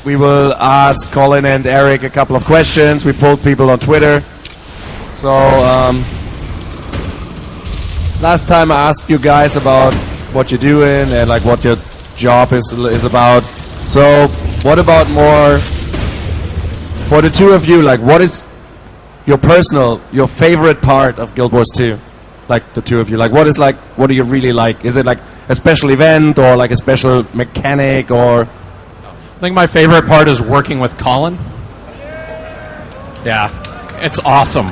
we will ask Colin and Eric a couple of questions. We polled people on Twitter. So, last time I asked you guys about what you're doing and like what your job is about. So, what about more for the two of you? Like, what is your favorite part of Guild Wars 2? Like the two of you, like what do you really like? Is it like a special event or like a special mechanic or? I think my favorite part is working with Colin. Yeah, it's awesome.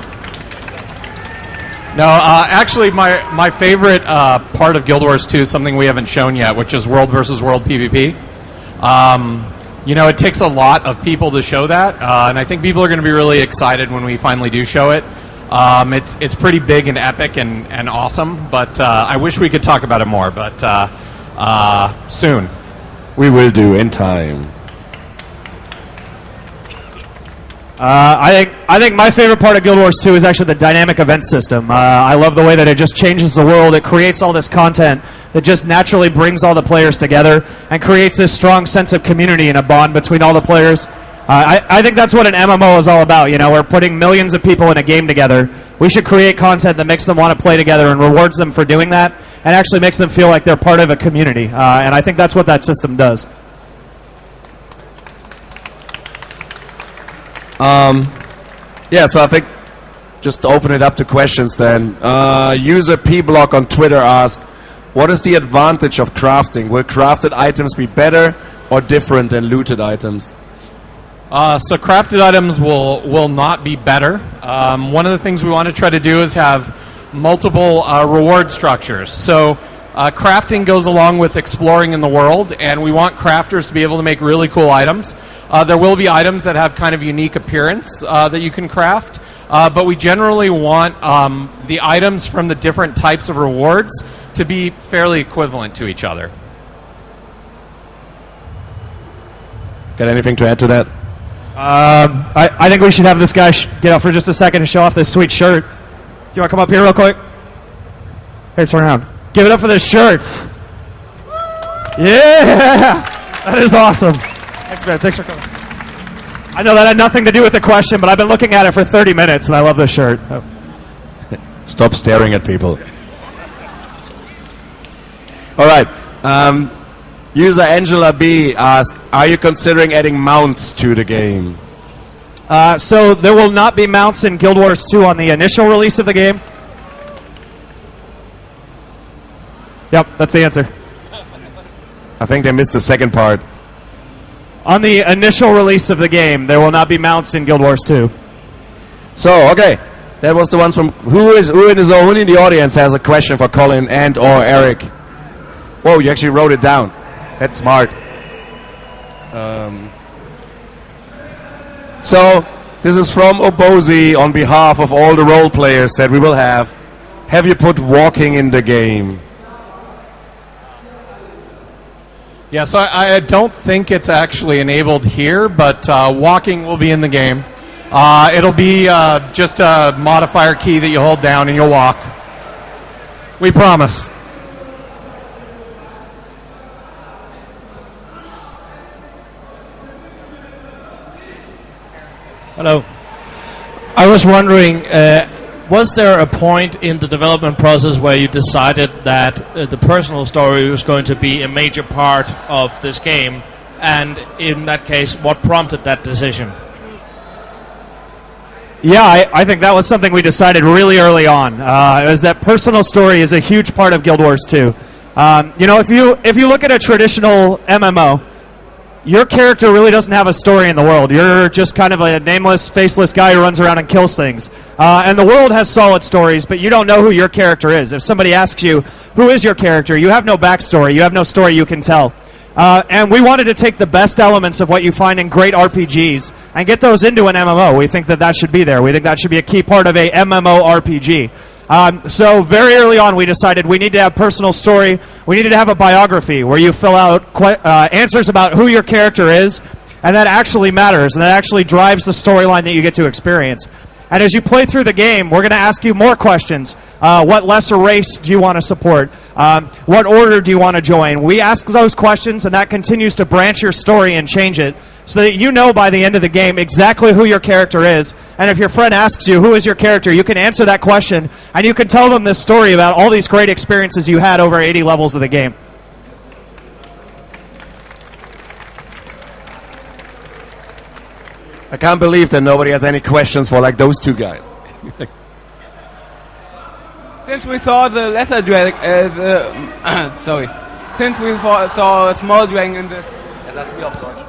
No, actually, my favorite part of Guild Wars 2 is something we haven't shown yet, which is World versus World PvP. You know, it takes a lot of people to show that, and I think people are going to be really excited when we finally do show it. It's pretty big and epic and awesome, but I wish we could talk about it more, but soon. We will do in time. I think my favorite part of Guild Wars 2 is actually the dynamic event system. I love the way that it just changes the world. It creates all this content that just naturally brings all the players together and creates this strong sense of community and a bond between all the players. I think that's what an MMO is all about. You know, we're putting millions of people in a game together. We should create content that makes them want to play together and rewards them for doing that and actually makes them feel like they're part of a community. And I think that's what that system does. Yeah, so I think just to open it up to questions then. User P-Block on Twitter asked, what is the advantage of crafting? Will crafted items be better or different than looted items? So crafted items will not be better. One of the things we want to try to do is have multiple reward structures. So crafting goes along with exploring in the world, and we want crafters to be able to make really cool items. There will be items that have kind of unique appearance that you can craft, but we generally want the items from the different types of rewards to be fairly equivalent to each other. Got anything to add to that? I think we should have this guy get up for just a second to show off this sweet shirt. Do you want to come up here real quick? Here, turn around. Give it up for this shirt. Yeah! That is awesome. Thanks, man. Thanks for coming. I know that had nothing to do with the question, but I've been looking at it for 30 minutes, and I love this shirt. Oh. Stop staring at people. All right. User Angela B asked, are you considering adding mounts to the game? So there will not be mounts in Guild Wars 2 on the initial release of the game. Yep, that's the answer. I think they missed the second part. On the initial release of the game, there will not be mounts in Guild Wars 2. So, okay. That was the ones from... Who in the audience has a question for Colin and or Eric? Whoa, you actually wrote it down. That's smart. So, this is from Obozi on behalf of all the role players that we will have. Have you put walking in the game? Yeah, so I don't think it's actually enabled here, but walking will be in the game. It'll be just a modifier key that you hold down and you'll walk. We promise. Hello. I was wondering, was there a point in the development process where you decided that the personal story was going to be a major part of this game? And in that case, what prompted that decision? Yeah, I think that was something we decided really early on. Is that personal story is a huge part of Guild Wars 2. You know, if you look at a traditional MMO, your character really doesn't have a story in the world. You're just kind of a nameless, faceless guy who runs around and kills things. And the world has solid stories, but you don't know who your character is. If somebody asks you, who is your character, you have no backstory. You have no story you can tell. And we wanted to take the best elements of what you find in great RPGs and get those into an MMO. We think that should be there. We think that should be a key part of a MMO RPG. So very early on, we decided we need to have personal story. We needed to have a biography where you fill out answers about who your character is, and that actually matters, and that actually drives the storyline that you get to experience. And as you play through the game, we're going to ask you more questions What lesser race do you want to support? What order do you want to join? We ask those questions, and that continues to branch your story and change it so that you know by the end of the game exactly who your character is. And if your friend asks you, who is your character, you can answer that question, and you can tell them this story about all these great experiences you had over 80 levels of the game. I can't believe that nobody has any questions for like those two guys. Since we saw the lesser dragon, since we saw a small dragon in this. Ersatz's mir auf Deutsch.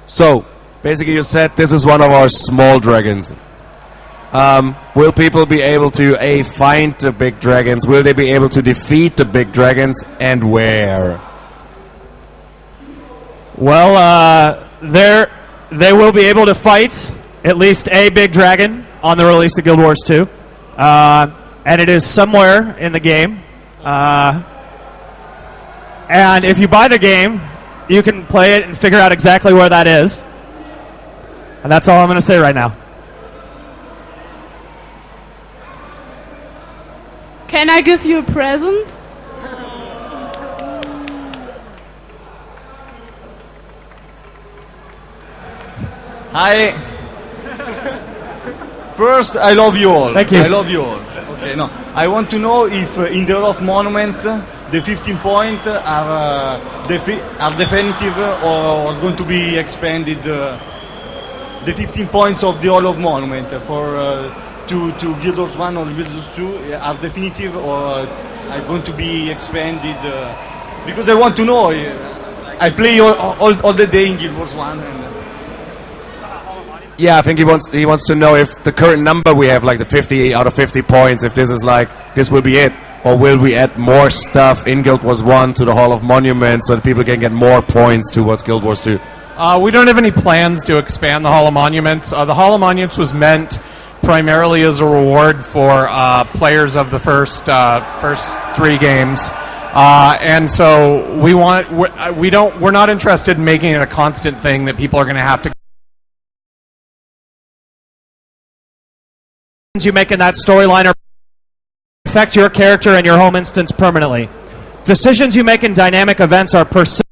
So, basically you said this is one of our small dragons. Will people be able to find the big dragons? Will they be able to defeat the big dragons, and where? Well, they will be able to fight at least a big dragon on the release of Guild Wars 2. And it is somewhere in the game. And if you buy the game, you can play it and figure out exactly where that is. And that's all I'm going to say right now. Can I give you a present? Hi. First, I love you all. Thank you. I love you all. Okay, no. I want to know if in the Hall of Monuments, the 15 points are definitive or going to be expanded. The 15 points of the Hall of Monument for to Guild Wars 1 or Guild Wars 2 are definitive or are going to be expanded? Because I want to know. I play all the day in Guild Wars 1. Yeah, I think he wants to know if the current number we have, like the 50 out of 50 points, if this is like, this will be it, or will we add more stuff in Guild Wars 1 to the Hall of Monuments so that people can get more points towards Guild Wars 2? We don't have any plans to expand the Hall of Monuments. The Hall of Monuments was meant primarily as a reward for players of the first 3 games. And so we're not interested in making it a constant thing that people are going to have to. You make in that storyline affect your character and your home instance permanently. Decisions you make in dynamic events are persistent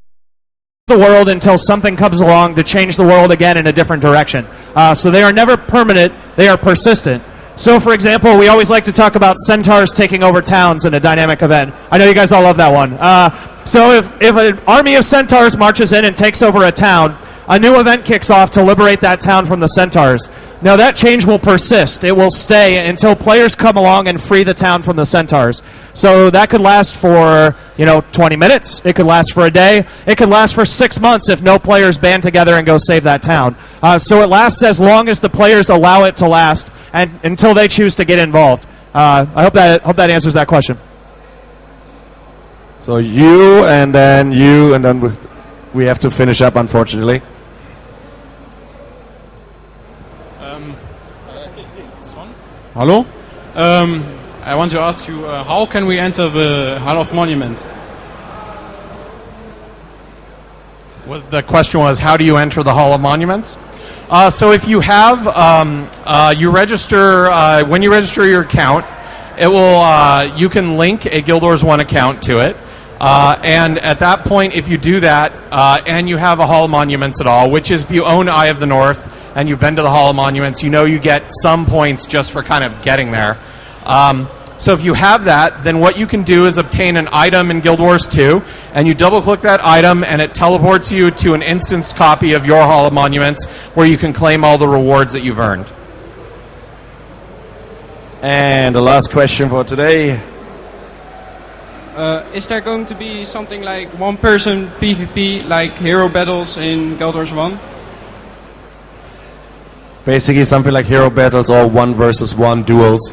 in the world until something comes along to change the world again in a different direction. So they are never permanent, they are persistent. So, for example, we always like to talk about centaurs taking over towns in a dynamic event. I know you guys all love that one. So if an army of centaurs marches in and takes over a town, a new event kicks off to liberate that town from the centaurs. Now, that change will persist. It will stay until players come along and free the town from the centaurs. So that could last for, 20 minutes. It could last for a day. It could last for 6 months if no players band together and go save that town. So it lasts as long as the players allow it to last and until they choose to get involved. I hope that answers that question. So you, and then we have to finish up, unfortunately. Hello? I want to ask you, how can we enter the Hall of Monuments? The question was, how do you enter the Hall of Monuments? So if you have, you register, when you register your account, it will, you can link a Guild Wars 1 account to it. And at that point, if you do that, and you have a Hall of Monuments at all, which is if you own Eye of the North and you've been to the Hall of Monuments, you get some points just for kind of getting there. So if you have that, then what you can do is obtain an item in Guild Wars 2, and you double-click that item, and it teleports you to an instanced copy of your Hall of Monuments, where you can claim all the rewards that you've earned. And the last question for today. Is there going to be something like one-person PvP, like hero battles in Guild Wars 1? Basically something like hero battles or 1 versus 1 duels.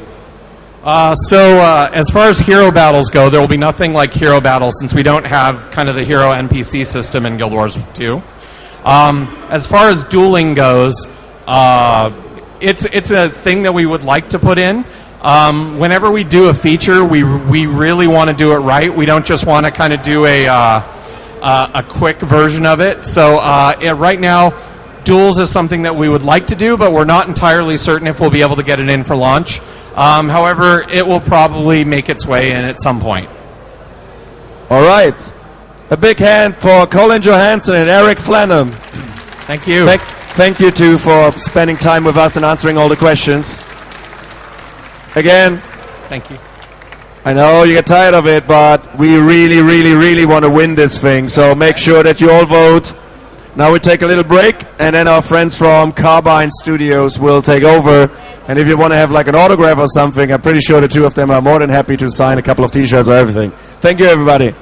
As far as hero battles go, there will be nothing like hero battles since we don't have kind of the hero NPC system in Guild Wars 2. As far as dueling goes, it's a thing that we would like to put in. Whenever we do a feature, we really want to do it right. We don't just want to kind of do a a quick version of it. So right now, duels is something that we would like to do, but we're not entirely certain if we'll be able to get it in for launch. However, it will probably make its way in at some point. All right. A big hand for Colin Johanson and Eric Flannum. Thank you. Thank you two for spending time with us and answering all the questions. Again, thank you. I know you get tired of it, but we really, really, really want to win this thing. So make sure that you all vote. Now we take a little break, and then our friends from Carbine Studios will take over. And if you want to have like an autograph or something, I'm pretty sure the two of them are more than happy to sign a couple of T-shirts or everything. Thank you, everybody.